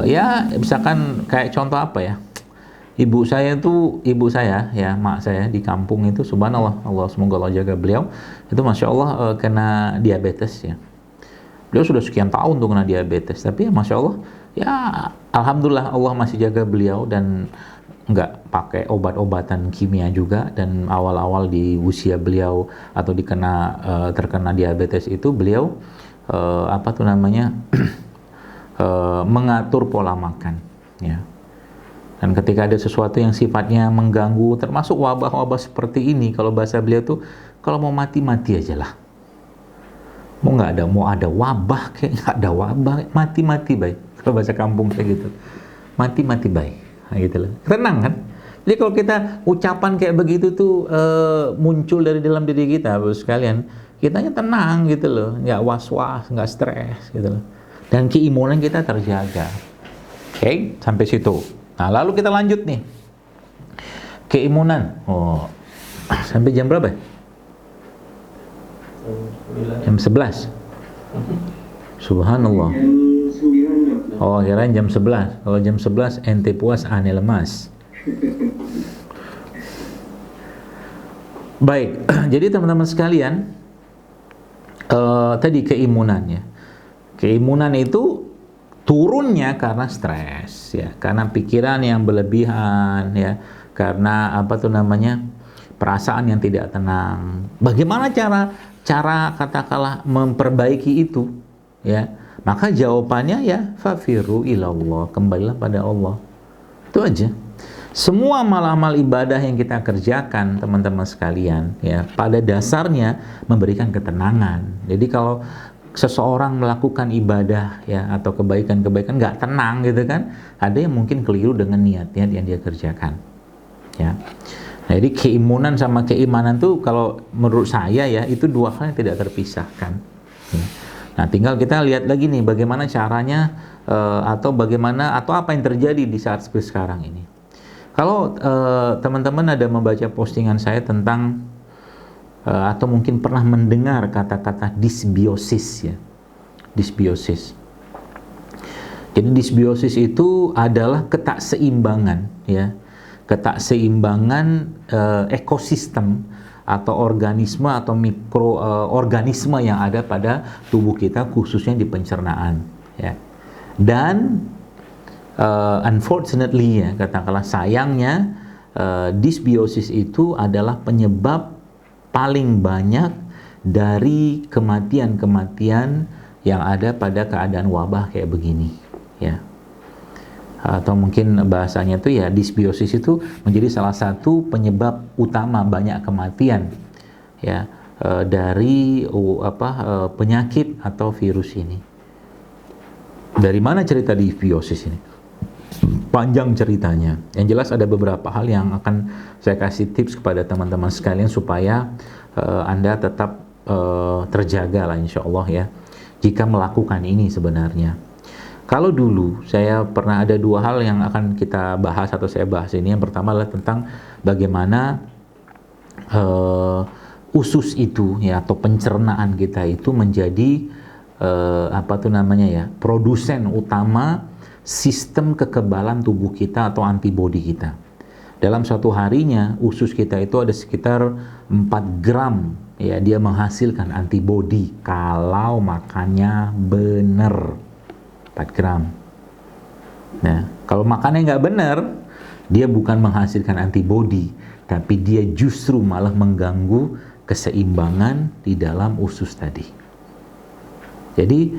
Ya misalkan kayak contoh apa ya, ibu saya ya, mak saya di kampung itu, subhanallah, Allah semoga Allah jaga beliau, itu masya Allah kena diabetes ya. Beliau sudah sekian tahun tuh kena diabetes, tapi ya masya Allah ya, alhamdulillah Allah masih jaga beliau dan nggak pakai obat-obatan kimia juga. Dan awal-awal di usia beliau atau terkena diabetes itu, beliau apa tuh namanya mengatur pola makan ya. Dan ketika ada sesuatu yang sifatnya mengganggu, termasuk wabah-wabah seperti ini, kalau bahasa beliau tuh, kalau mau mati aja lah. Mau ada wabah kayak nggak ada wabah, mati baik. Kalau bahasa kampung kayak gitu, mati baik. Nah, gitu loh. Tenang kan? Jadi kalau kita ucapan kayak begitu tuh muncul dari dalam diri kita, Bapak sekalian, kitanya tenang gitu loh, nggak was-was, nggak stres gitu loh. Dan keimunan kita terjaga. Oke, sampai situ. Nah, lalu kita lanjut nih. Keimunan. Oh, sampai jam berapa? Jam 11. Subhanallah. Oh, kirain jam 11. Kalau jam 11 ente puas, ane lemas. Baik, jadi teman-teman sekalian, tadi keimunannya. Keimunan itu turunnya karena stres ya, karena pikiran yang berlebihan ya, karena apa tuh namanya, perasaan yang tidak tenang. Bagaimana cara katakanlah memperbaiki itu ya? Maka jawabannya ya fafiru ilallah, kembalilah pada Allah. Itu aja. Semua amal-amal ibadah yang kita kerjakan teman-teman sekalian ya, pada dasarnya memberikan ketenangan. Jadi kalau seseorang melakukan ibadah ya atau kebaikan-kebaikan nggak tenang gitu kan, ada yang mungkin keliru dengan niatnya yang dia kerjakan ya. Nah, jadi keimunan sama keimanan tuh kalau menurut saya ya, itu dua hal yang tidak terpisahkan ya. Nah, tinggal kita lihat lagi nih bagaimana caranya atau apa yang terjadi di saat seperti sekarang ini. Kalau teman-teman ada membaca postingan saya tentang atau mungkin pernah mendengar kata-kata disbiosis ya. Disbiosis. Jadi disbiosis itu adalah ketakseimbangan ya. Ketakseimbangan ekosistem atau organisme atau mikroorganisme yang ada pada tubuh kita, khususnya di pencernaan ya. Dan unfortunately ya, katakanlah sayangnya, disbiosis itu adalah penyebab paling banyak dari kematian-kematian yang ada pada keadaan wabah kayak begini ya. Atau mungkin bahasanya itu ya, disbiosis itu menjadi salah satu penyebab utama banyak kematian ya dari penyakit atau virus ini. Dari mana cerita disbiosis ini? Panjang ceritanya. Yang jelas ada beberapa hal yang akan saya kasih tips kepada teman-teman sekalian supaya Anda tetap terjaga lah insya Allah ya, jika melakukan ini sebenarnya. Kalau dulu saya pernah ada dua hal yang akan kita bahas atau saya bahas ini. Yang pertama adalah tentang bagaimana usus itu ya, atau pencernaan kita itu menjadi produsen utama sistem kekebalan tubuh kita atau antibodi kita. Dalam satu harinya usus kita itu ada sekitar 4 gram ya, dia menghasilkan antibodi kalau makannya benar. 4 gram. Nah, kalau makannya nggak benar, dia bukan menghasilkan antibodi, tapi dia justru malah mengganggu keseimbangan di dalam usus tadi. Jadi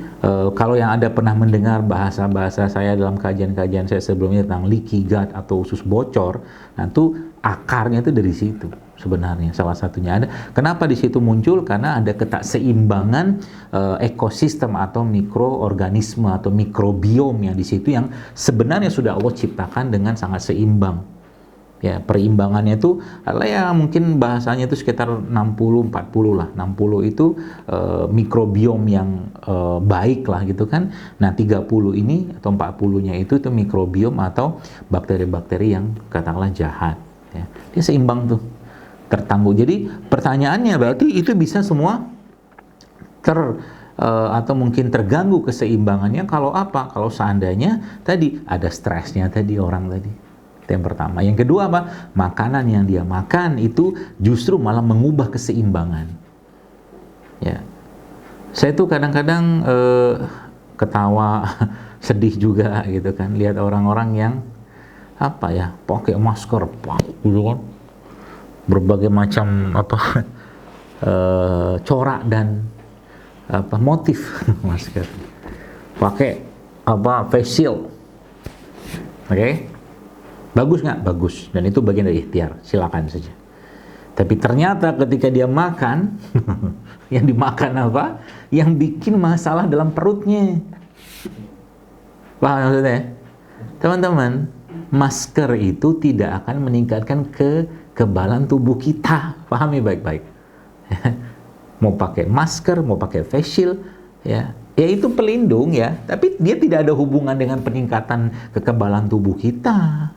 kalau yang Anda pernah mendengar bahasa-bahasa saya dalam kajian-kajian saya sebelumnya tentang leaky gut atau usus bocor, nah itu akarnya itu dari situ sebenarnya, salah satunya ada. Kenapa di situ muncul? Karena ada ketakseimbangan ekosistem atau mikroorganisme atau mikrobiom yang di situ yang sebenarnya sudah Allah ciptakan dengan sangat seimbang. Ya, perimbangannya itu adalah ya mungkin bahasanya itu sekitar 60-40 lah. 60 itu mikrobiom yang baik lah gitu kan. Nah 30 ini atau 40-nya itu mikrobiom atau bakteri-bakteri yang katakanlah jahat ya. Dia seimbang tuh, tertangguh. Jadi pertanyaannya berarti itu bisa semua atau mungkin terganggu keseimbangannya kalau apa? Kalau seandainya tadi ada stresnya tadi orang tadi. Itu yang pertama. Yang kedua apa? Makanan yang dia makan itu justru malah mengubah keseimbangan. Ya. Saya tuh kadang-kadang ketawa, sedih juga gitu kan, lihat orang-orang yang apa ya, pakai masker, gitu kan, berbagai macam apa corak dan apa motif masker, pakai apa face shield, oke? Bagus nggak? Bagus, dan itu bagian dari ikhtiar, silakan saja. Tapi ternyata ketika dia makan, yang dimakan apa? Yang bikin masalah dalam perutnya. Paham maksudnya? Teman-teman, masker itu tidak akan meningkatkan kekebalan tubuh kita. Pahami baik-baik. Mau pakai masker, mau pakai face shield, ya itu pelindung ya, tapi dia tidak ada hubungan dengan peningkatan kekebalan tubuh kita.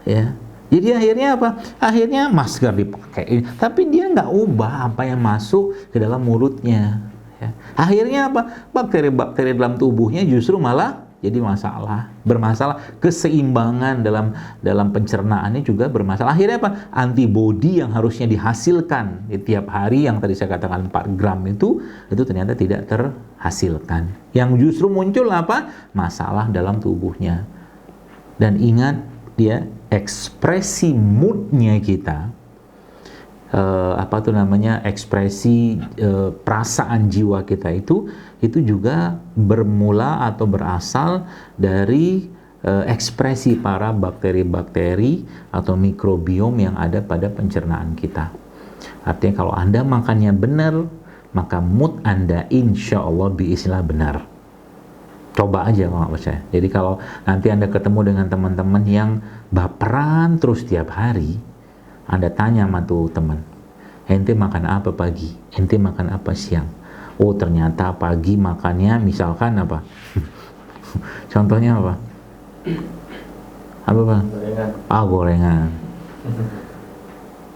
Ya. Jadi akhirnya apa? Akhirnya masker dipakai, tapi dia nggak ubah apa yang masuk ke dalam mulutnya. Ya. Akhirnya apa? Bakteri-bakteri dalam tubuhnya justru malah jadi bermasalah. Keseimbangan dalam pencernaannya juga bermasalah. Akhirnya apa? Antibodi yang harusnya dihasilkan di tiap hari yang tadi saya katakan 4 gram itu ternyata tidak terhasilkan. Yang justru muncul apa? Masalah dalam tubuhnya. Dan ingat dia ekspresi moodnya kita, ekspresi perasaan jiwa kita itu juga bermula atau berasal dari ekspresi para bakteri-bakteri atau mikrobiom yang ada pada pencernaan kita. Artinya kalau Anda makannya benar, maka mood Anda insya Allah biiznillah benar. Coba aja kalau nggak percaya. Jadi kalau nanti Anda ketemu dengan teman-teman yang baperan terus tiap hari, Anda tanya sama tuh teman, ente makan apa pagi? Ente makan apa siang? Oh ternyata pagi makannya misalkan apa? Contohnya apa? Apa Pak? Gorengan. Gorengan.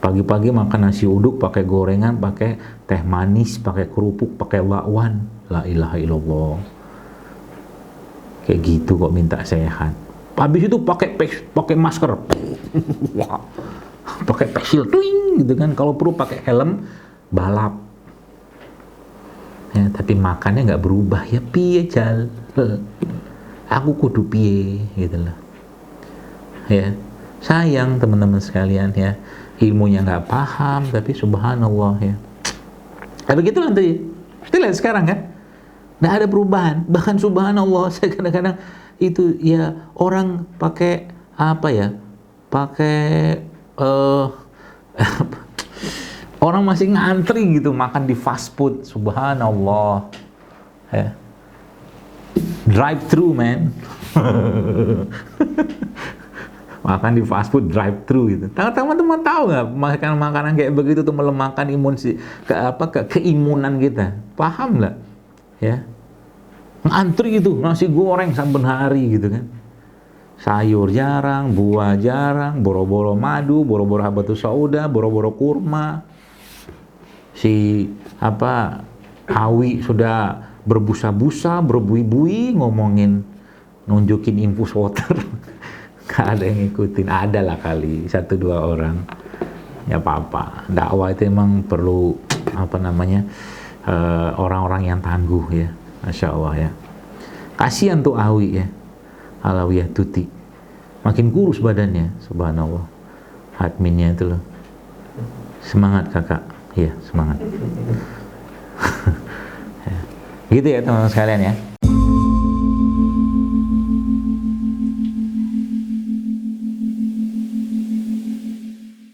Pagi-pagi makan nasi uduk pakai gorengan, pakai teh manis, pakai kerupuk, pakai bakwan. La ilaha illallah. Kayak gitu kok minta sehat. Habis itu pakai masker. Wah. Pakai face shield gitu kan, kalau perlu pakai helm balap ya, tapi makannya nggak berubah ya, piye jal aku kudu piye gitu loh ya. Sayang teman-teman sekalian ya, ilmunya nggak paham tapi subhanallah ya. Tapi begitu nanti kita lihat sekarang kan nggak ada perubahan, bahkan subhanallah saya kadang-kadang itu ya orang pakai apa ya, pakai orang masih ngantri gitu makan di fast food, subhanallah ya. Drive thru man. Makan di fast food drive thru gitu. Teman-teman tahu nggak makanan kayak begitu tuh melemahkan keimunan kita, paham nggak ya? Ngantri gitu nasi goreng saben hari gitu kan, sayur jarang, buah jarang, boro-boro madu, boro-boro habatus sauda, boro-boro kurma. Si Awi sudah berbusa-busa, berbui-bui ngomongin, nunjukin infus water. Gak ada yang ngikutin, ada lah kali 1-2 orang. Ya apa-apa, dakwah itu emang perlu orang-orang yang tangguh ya, Masya Allah ya. Kasihan tuh Awi ya, Alawiyah Tuti, makin kurus badannya, subhanallah. Adminnya itu loh, semangat kakak, ya semangat. Gitu ya teman-teman sekalian ya.